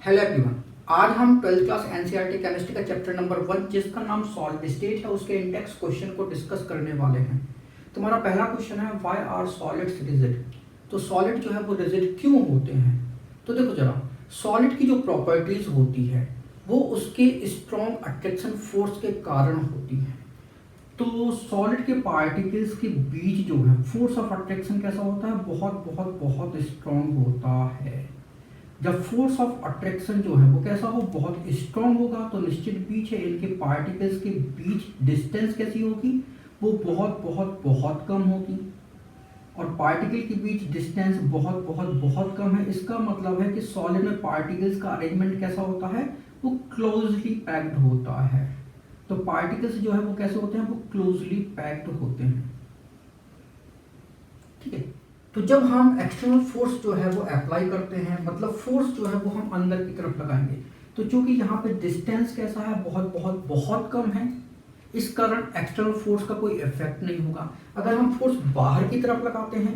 Hello everyone. आज हम 12th class NCERT chemistry का चैप्टर नंबर 1 जिसका नाम सॉलिड स्टेट है उसके इंडेक्स क्वेश्चन को डिस्कस करने वाले हैं। तुम्हारा पहला क्वेश्चन है व्हाई आर सॉलिड्स रिजिड। तो सॉलिड जो है वो रिजिड क्यों होते हैं। तो देखो जरा, सॉलिड की जो प्रॉपर्टीज होती है वो उसके स्ट्रॉन्ग अट्रैक्शन फोर्स के कारण होती है। तो सॉलिड के पार्टिकल्स के बीच जो है फोर्स ऑफ अट्रैक्शन कैसा होता है, बहुत बहुत बहुत स्ट्रॉन्ग होता है। जब फोर्स ऑफ अट्रैक्शन जो है वो कैसा हो, बहुत स्ट्रॉन्ग होगा, तो निश्चित बीच है इनके पार्टिकल्स के बीच डिस्टेंस कैसी होगी, वो बहुत बहुत बहुत कम होगी। और पार्टिकल के बीच डिस्टेंस बहुत बहुत बहुत कम है। इसका मतलब है कि सॉलिड में पार्टिकल्स का अरेंजमेंट कैसा होता है, वो क्लोजली पैक्ड होता है। तो पार्टिकल्स जो है वो कैसे होते हैं, वो क्लोजली पैक्ड होते हैं। ठीक है। तो जब हम एक्सटर्नल फोर्स जो है वो अप्लाई करते हैं, मतलब फोर्स जो है वो हम अंदर की तरफ लगाएंगे, तो चूंकि यहाँ पे डिस्टेंस कैसा है, बहुत बहुत बहुत कम है, इस कारण एक्सटर्नल फोर्स का कोई इफेक्ट नहीं होगा। अगर हम फोर्स बाहर की तरफ लगाते हैं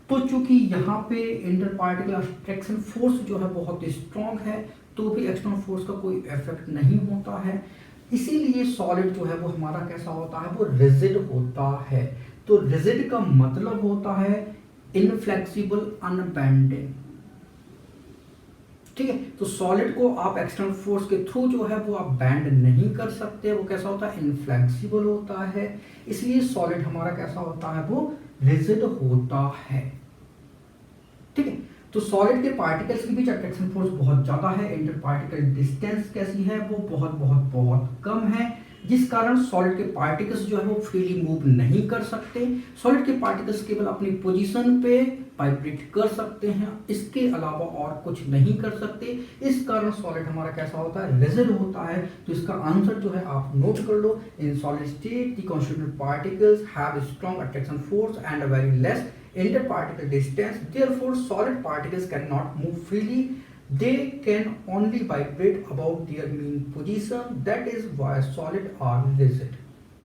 तो चूंकि यहाँ पे इंटर पार्टिकल अट्रैक्शन फोर्स जो है बहुत स्ट्रॉन्ग है, तो भी एक्सटर्नल फोर्स का कोई इफेक्ट नहीं होता है। इसीलिए सॉलिड जो है वो हमारा कैसा होता है, वो रिजिड होता है। तो रिजिड का मतलब होता है इनफ्लेक्सिबल, अनबेंडिंग। ठीक है। तो सॉलिड को आप एक्सटर्नल फोर्स के थ्रू जो है वो आप बेंड नहीं कर सकते, वो कैसा होता है, इनफ्लेक्सिबल होता है। इसलिए सॉलिड हमारा कैसा होता है, वो रिजिड होता है। ठीक है। तो सॉलिड के पार्टिकल्स के बीच अट्रैक्शन फोर्स बहुत ज्यादा है, इंटर पार्टिकल डिस्टेंस कैसी है, वो बहुत बहुत बहुत कम है, जिस कारण सॉलिड के पार्टिकल्स जो है वो फ्रीली मूव नहीं कर सकते। सॉलिड के पार्टिकल्स केवल अपनी पोजीशन पे वाइब्रेट कर सकते हैं, इसके अलावा और कुछ नहीं कर सकते। इस कारण सॉलिड हमारा कैसा होता है, रिजिड होता है। तो इसका आंसर जो है आप नोट कर लो, in solid state the constituted particles have strong attraction force and a very less interparticle distance, therefore solid particles cannot move freely, they can only vibrate about their mean position. That is why solid are rigid.